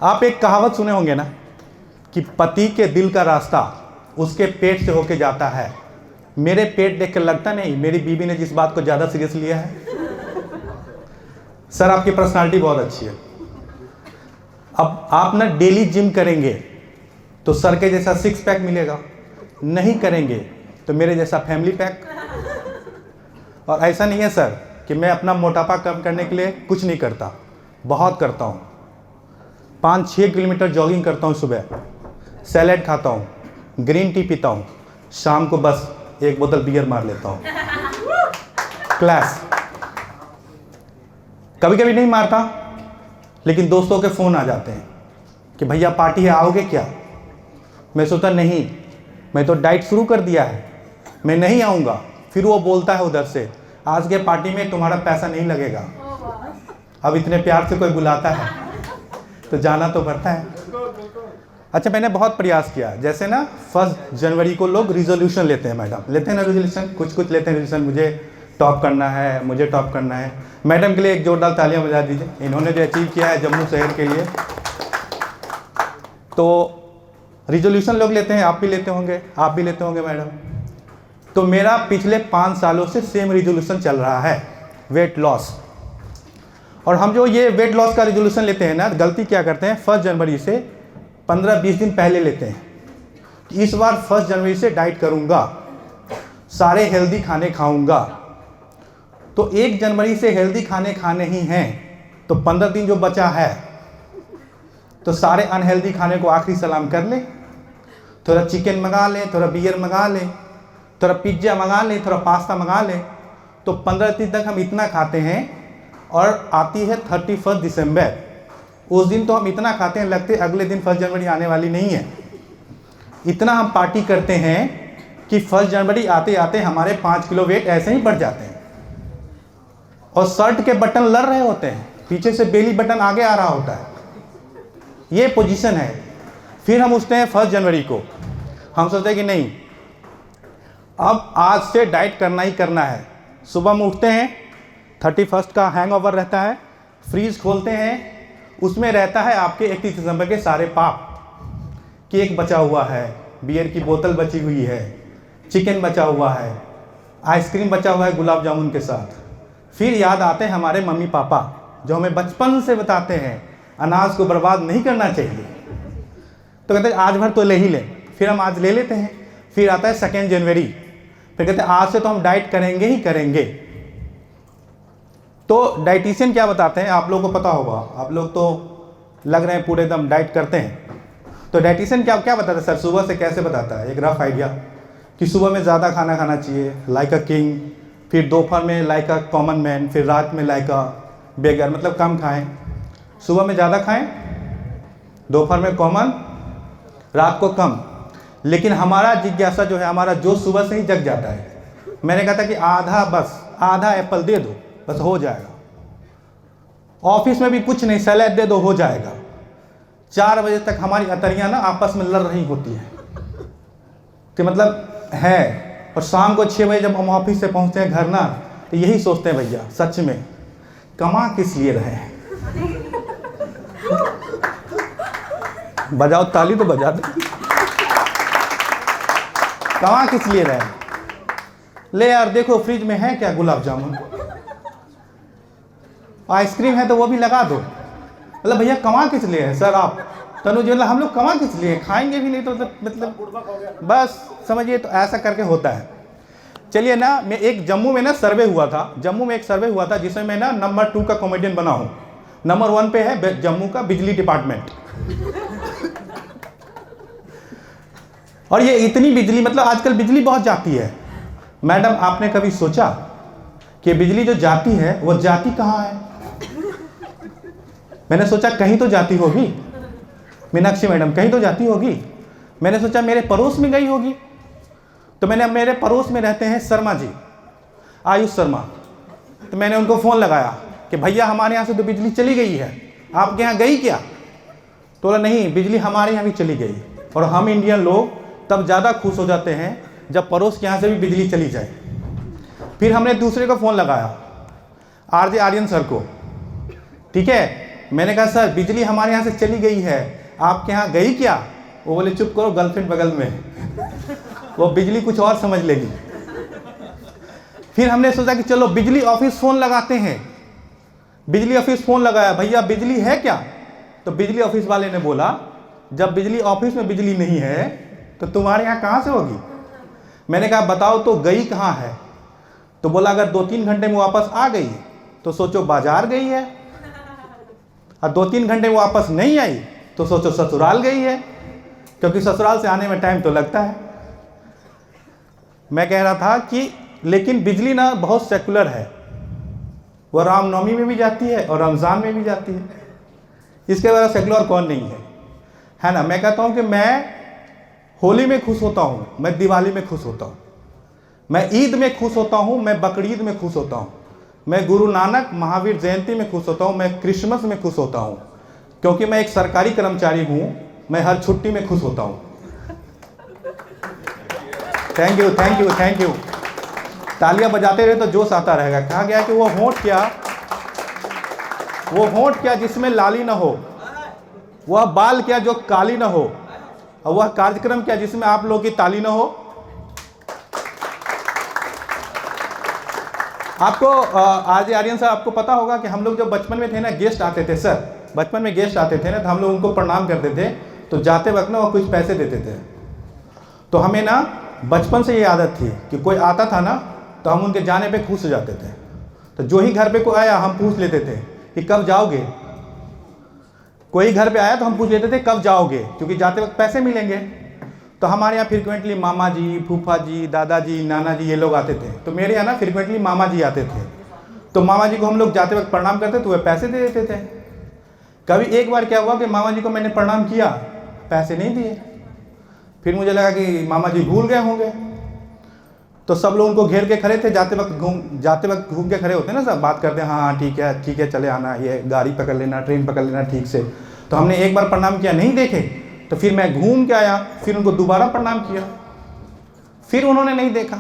आप एक कहावत सुने होंगे ना कि पति के दिल का रास्ता उसके पेट से होके जाता है। मेरे पेट देख कर लगता नहीं मेरी बीवी ने जिस बात को ज़्यादा सीरियस लिया है। सर आपकी पर्सनालिटी बहुत अच्छी है। अब आप ना डेली जिम करेंगे तो सर के जैसा 6 पैक मिलेगा, नहीं करेंगे तो मेरे जैसा फैमिली पैक। और ऐसा नहीं है सर कि मैं अपना मोटापा कम करने के लिए कुछ नहीं करता, बहुत करता हूँ। 5-6 किलोमीटर जॉगिंग करता हूँ, सुबह सैलेड खाता हूँ, ग्रीन टी पीता हूँ, शाम को बस 1 बोतल बियर मार लेता हूँ। क्लास कभी कभी नहीं मारता, लेकिन दोस्तों के फ़ोन आ जाते हैं कि भैया पार्टी है, आओगे क्या? मैं सोचता नहीं, मैं तो डाइट शुरू कर दिया है, मैं नहीं आऊँगा। फिर वो बोलता है उधर से, आज के पार्टी में तुम्हारा पैसा नहीं लगेगा। अब इतने प्यार से कोई बुलाता है तो जाना तो पड़ता है। अच्छा, मैंने बहुत प्रयास किया। जैसे ना 1 जनवरी को लोग रिजोल्यूशन लेते हैं, मैडम लेते हैं ना रिजोल्यूशन, कुछ लेते हैं रिजोल्यूशन, मुझे टॉप करना है, मुझे टॉप करना है। मैडम के लिए एक जोरदार तालियां बजा दीजिए, इन्होंने जो अचीव किया है जम्मू शहर के लिए। तो रिजोल्यूशन लोग लेते हैं, आप भी लेते होंगे, आप भी लेते होंगे मैडम। तो मेरा पिछले 5 सालों से सेम रिजोल्यूशन चल रहा है, वेट लॉस। और हम जो ये वेट लॉस का रिजोल्यूशन लेते हैं ना, गलती क्या करते हैं, 1 जनवरी से 15-20 दिन पहले लेते हैं। इस बार 1 जनवरी से डाइट करूंगा, सारे हेल्दी खाने खाऊंगा। तो 1 जनवरी से हेल्दी खाने खाने ही हैं, तो 15 दिन जो बचा है तो सारे अनहेल्दी खाने को आखिरी सलाम कर ले। थोड़ा चिकन मंगा ले, थोड़ा बियर मंगा ले, थोड़ा पिज्ज़ा मंगा ले, थोड़ा पास्ता मंगा ले। तो 15 दिन तक हम इतना खाते हैं। और आती है 31 दिसंबर, उस दिन तो हम इतना खाते हैं लगते अगले दिन 1 जनवरी आने वाली नहीं है। इतना हम पार्टी करते हैं कि 1 जनवरी आते आते हमारे 5 किलो वेट ऐसे ही बढ़ जाते हैं। और शर्ट के बटन लड़ रहे होते हैं, पीछे से बेली बटन आगे आ रहा होता है। ये पोजीशन है। फिर हम उठते हैं 1 जनवरी को, हम सोचते हैं कि नहीं, अब आज से डाइट करना ही करना है। सुबह में उठते हैं, 31 का हैंगओवर रहता है, फ्रीज खोलते हैं, उसमें रहता है आपके 31 दिसंबर के सारे पाप। केक बचा हुआ है, बियर की बोतल बची हुई है, चिकन बचा हुआ है, आइसक्रीम बचा हुआ है गुलाब जामुन के साथ। फिर याद आते हैं हमारे मम्मी पापा जो हमें बचपन से बताते हैं अनाज को बर्बाद नहीं करना चाहिए। तो कहते हैं आज भर तो ले ही लें, फिर हम आज ले लेते हैं। फिर आता है 2 जनवरी, फिर कहते हैं आज से तो हम डाइट करेंगे ही करेंगे। तो डाइटिशियन क्या बताते हैं, आप लोगों को पता होगा, आप लोग तो लग रहे हैं पूरे एकदम डाइट करते हैं। तो डाइटिशियन क्या बताता है सर, सुबह से कैसे बताता है, एक रफ आइडिया कि सुबह में ज़्यादा खाना खाना चाहिए लाइक अ किंग, फिर दोपहर में लाइक अ कॉमन मैन, फिर रात में लाइक अ बेगर, मतलब कम खाएं। सुबह में ज़्यादा खाएं, दोपहर में कॉमन, रात को कम। लेकिन हमारा जिज्ञासा जो है, हमारा जोश सुबह से ही जग जाता है। मैंने कहा था कि आधा एप्पल दे दो बस हो जाएगा। ऑफिस में भी कुछ नहीं, सैलेड दे दो हो जाएगा। 4 बजे तक हमारी अतरियां ना आपस में लड़ रही होती हैं कि मतलब है। और शाम को 6 बजे जब हम ऑफिस से पहुंचते हैं घर ना, तो यही सोचते हैं भैया सच में कमा किस लिए रहे हैं। बजाओ ताली तो बजा दो। कमा किस लिए रहे हैं? ले यार देखो फ्रिज में है क्या, गुलाब जामुन, आइसक्रीम है तो वो भी लगा दो। मतलब भैया कमा किस लिए है सर आप, तनु जी, मतलब हम लोग कमा किस लिए, खाएंगे भी नहीं तो मतलब बस समझिए। तो ऐसा करके होता है। चलिए ना, मैं एक जम्मू में ना सर्वे हुआ था, जम्मू में एक सर्वे हुआ था जिसमें मैं ना नंबर 2 का कॉमेडियन बना हूँ। नंबर 1 पे है जम्मू का बिजली डिपार्टमेंट। और ये इतनी बिजली, मतलब आजकल बिजली बहुत जाती है। मैडम आपने कभी सोचा कि बिजली जो जाती है वो जाती कहाँ है? मैंने सोचा कहीं तो जाती होगी, मीनाक्षी मैडम कहीं तो जाती होगी। मैंने सोचा मेरे पड़ोस में गई होगी। तो मैंने, मेरे पड़ोस में रहते हैं शर्मा जी, आयुष शर्मा। तो मैंने उनको फ़ोन लगाया कि भैया हमारे यहाँ से तो बिजली चली गई है, आपके यहाँ गई क्या? तो बोला नहीं, बिजली हमारे यहाँ भी चली गई। और हम इंडियन लोग तब ज़्यादा खुश हो जाते हैं जब पड़ोस के यहाँ से भी बिजली चली जाए। फिर हमने दूसरे को फ़ोन लगाया, आरजे आर्यन सर को, ठीक है। मैंने कहा सर बिजली हमारे यहाँ से चली गई है, आपके यहाँ गई क्या? वो बोले चुप करो, गर्लफ्रेंड बगल में वो बिजली कुछ और समझ लेगी। फिर हमने सोचा कि चलो बिजली ऑफिस फ़ोन लगाते हैं। बिजली ऑफिस फ़ोन लगाया, भैया बिजली है क्या? तो बिजली ऑफिस वाले ने बोला जब बिजली ऑफिस में बिजली नहीं है तो तुम्हारे यहाँ कहाँ से होगी? मैंने कहा बताओ तो गई कहाँ है? तो बोला अगर 2-3 घंटे में वापस आ गई तो सोचो बाजार गई है, और 2-3 घंटे में वापस नहीं आई तो सोचो ससुराल गई है, क्योंकि ससुराल से आने में टाइम तो लगता है। मैं कह रहा था कि लेकिन बिजली ना बहुत सेकुलर है, वो रामनवमी में भी जाती है और रमज़ान में भी जाती है, इसके बाद सेकुलर कौन नहीं है ना? मैं कहता हूँ कि मैं होली में खुश होता हूँ, मैं दिवाली में खुश होता हूँ, मैं ईद में खुश होता हूँ, मैं बकरीद में खुश होता हूँ, मैं गुरु नानक महावीर जयंती में खुश होता हूँ, मैं क्रिसमस में खुश होता हूँ, क्योंकि मैं एक सरकारी कर्मचारी हूँ, मैं हर छुट्टी में खुश होता हूँ। Thank you thank you thank you. तालियां बजाते रहे तो जोश आता रहेगा। कहा गया कि वो होंठ क्या जिसमें लाली ना हो, वह बाल क्या जो काली ना हो, और वह कार्यक्रम क्या जिसमें आप लोगों की ताली ना हो। आपको आज आर्यन साहब, आपको पता होगा कि हम लोग जब बचपन में थे ना, गेस्ट आते थे सर, बचपन में गेस्ट आते थे ना, तो हम लोग उनको प्रणाम करते थे, तो जाते वक्त ना वो कुछ पैसे देते थे। तो हमें ना बचपन से ये आदत थी कि कोई आता था ना तो हम उनके जाने पे खुश हो जाते थे। तो जो ही घर पे कोई आया हम पूछ लेते थे कि कब जाओगे। कोई घर पे आया तो हम पूछ लेते थे कब जाओगे, क्योंकि जाते वक्त पैसे मिलेंगे। तो हमारे यहाँ फ्रिक्वेंटली मामा जी, फूफा जी, दादाजी, नाना जी ये लोग आते थे। तो मेरे यहाँ ना फ्रिक्वेंटली मामा जी आते थे, तो मामा जी को हम लोग जाते वक्त प्रणाम करते तो वे पैसे दे देते थे। कभी एक बार क्या हुआ कि मामा जी को मैंने प्रणाम किया, पैसे नहीं दिए। फिर मुझे लगा कि मामा जी भूल गए होंगे, तो सब लोग उनको घेर के खड़े थे। जाते वक्त घूम के खड़े होते हैं ना, सब बात करते हैं, हाँ ठीक है चले आना, ये गाड़ी पकड़ लेना, ट्रेन पकड़ लेना ठीक से। तो हमने एक बार प्रणाम किया, नहीं देखे, तो फिर मैं घूम के आया, फिर उनको दोबारा प्रणाम किया, फिर उन्होंने नहीं देखा।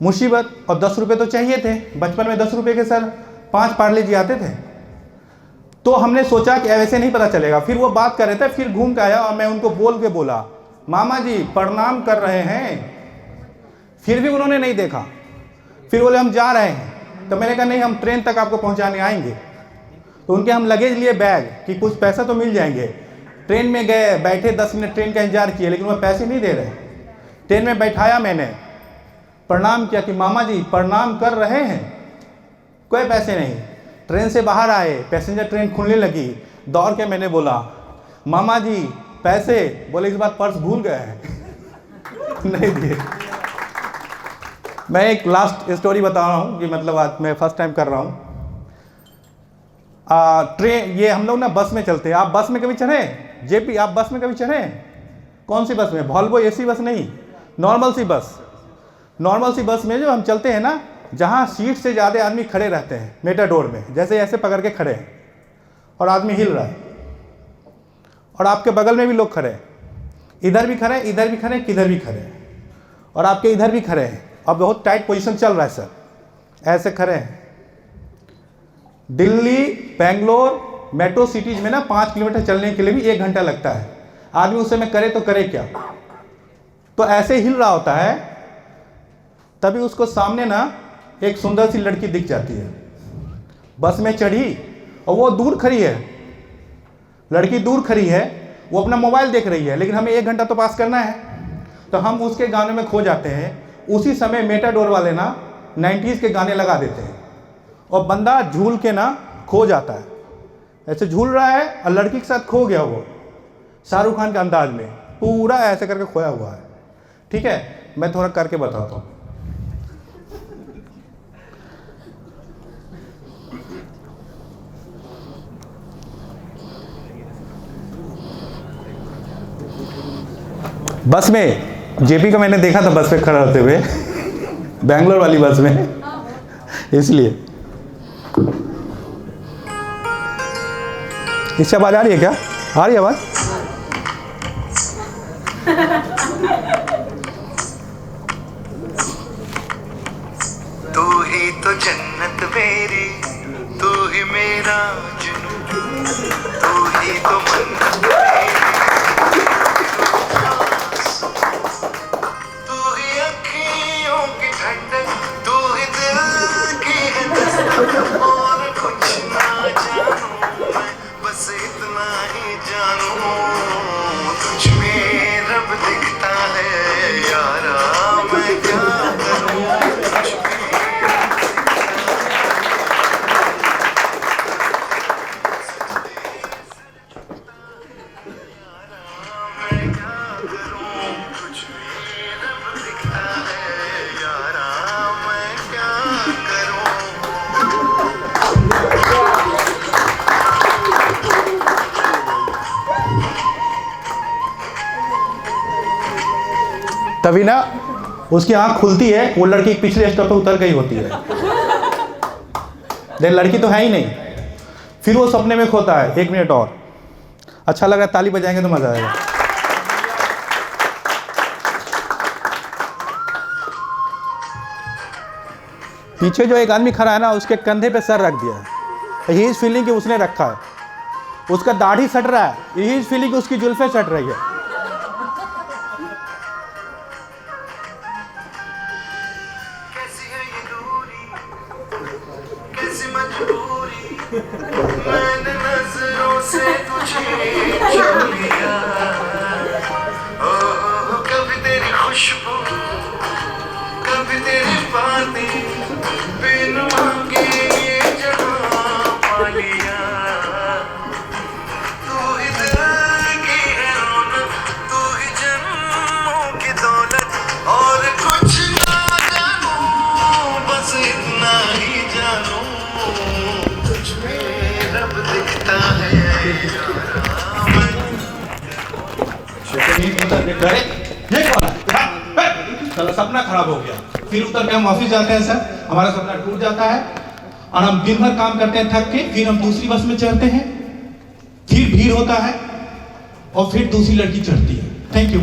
मुसीबत। और 10 रुपये तो चाहिए थे। बचपन में 10 रुपये के सर 5 पार्ले जी आते थे। तो हमने सोचा कि ऐसे नहीं पता चलेगा। फिर वो बात कर रहे थे, फिर घूम के आया और मैं उनको बोल के बोला, मामा जी प्रणाम कर रहे हैं। फिर भी उन्होंने नहीं देखा। फिर बोले हम जा रहे हैं। तो मैंने कहा नहीं, हम ट्रेन तक आपको पहुंचाने आएंगे। तो उनके हम लगेज लिए बैग कि कुछ पैसा तो मिल जाएंगे। ट्रेन में गए, बैठे 10 मिनट ट्रेन का इंतजार किए, लेकिन वो पैसे नहीं दे रहे। ट्रेन में बैठाया, मैंने प्रणाम किया कि मामा जी प्रणाम कर रहे हैं, कोई पैसे नहीं। ट्रेन से बाहर आए, पैसेंजर ट्रेन खुलने लगी, दौड़ के मैंने बोला मामा जी पैसे। बोले इस बार पर्स भूल गए हैं नहीं दिए। मैं एक लास्ट स्टोरी बता रहा हूँ कि मतलब आज मैं फर्स्ट टाइम कर रहा हूँ। ट्रेन, ये हम लोग ना बस में चलते हैं। आप बस में कभी चढ़े जेपी? आप बस में कभी चढ़े? कौन सी बस में? वॉल्वो एसी बस नहीं, नॉर्मल सी बस। नॉर्मल सी बस में जो हम चलते हैं ना, जहाँ सीट से ज़्यादा आदमी खड़े रहते हैं, मेटाडोर में जैसे ऐसे पकड़ के खड़े हैं और आदमी हिल रहा है, और आपके बगल में भी लोग खड़े हैं, इधर भी खड़े, इधर भी खड़े, किधर भी खड़े हैं, और आपके इधर भी खड़े हैं। अब बहुत टाइट पोजीशन चल रहा है सर, ऐसे खड़े हैं। दिल्ली, बेंगलोर मेट्रो सिटीज में ना 5 किलोमीटर चलने के लिए भी 1 घंटा लगता है। आदमी उस समय करे तो करे क्या? तो ऐसे हिल रहा होता है, तभी उसको सामने ना एक सुंदर सी लड़की दिख जाती है। बस में चढ़ी और वो दूर खड़ी है, लड़की दूर खड़ी है, वो अपना मोबाइल देख रही है, लेकिन हमें 1 घंटा तो पास करना है। तो हम उसके गाने में खो जाते हैं। उसी समय मेटाडोर वाले ना 90s के गाने लगा देते हैं और बंदा झूल के ना खो जाता है। ऐसे झूल रहा है और लड़की के साथ खो गया, वो शाहरुख खान के अंदाज में पूरा ऐसे करके खोया हुआ है। ठीक है, मैं थोड़ा करके बताता हूँ। बस में जेपी का मैंने देखा था, बस में खड़ा होते हुए बैंगलोर वाली बस में, इसलिए। इससे आवाज आ रही है क्या? आ रही है आवाज? तू ही तो जन्नत मेरी, तू ही मेरा जुनून। यही तो मन्नत तू ही अखियों की ठंडक, तू ही दिल की है दस्तक, और कुछ ना जानूं मैं, बस इतना ही जानूं तुझ में रब दिखता है यारा, मैं क्या करूं तुझ में। तभी ना उसकी आंख खुलती है, वो लड़की पिछले स्टेप पे उतर गई होती है, देख लड़की तो है ही नहीं, फिर वो सपने में खोता है। 1 मिनट और, अच्छा लग रहा है, ताली बजाएंगे तो मजा आएगा। पीछे जो एक आदमी खड़ा है ना, उसके कंधे पे सर रख दिया है, यही फीलिंग कि उसने रखा है, उसका दाढ़ी सट रहा है, यही फीलिंग कि उसकी जुल्फे सट रही है। मैंने नजरों से तुझे छू लिया, ओ कभी तेरी खुशबू, कभी तेरी बातें, बिन मांगे ये जहां पा लिया। तू ही दिल की है रौनक, तू ही जन्मों की दौलत, और कुछ ना जानूं, बस इतना ही जानूं रब दिखता है यारा। सपना खराब हो गया, फिर उतर के हम ऑफिस जाते हैं सर, हमारा सपना टूट जाता है और हम दिन भर काम करते हैं थक के, फिर हम दूसरी बस में चढ़ते हैं, फिर भीड़ होता है और फिर दूसरी लड़की चढ़ती है। Thank you.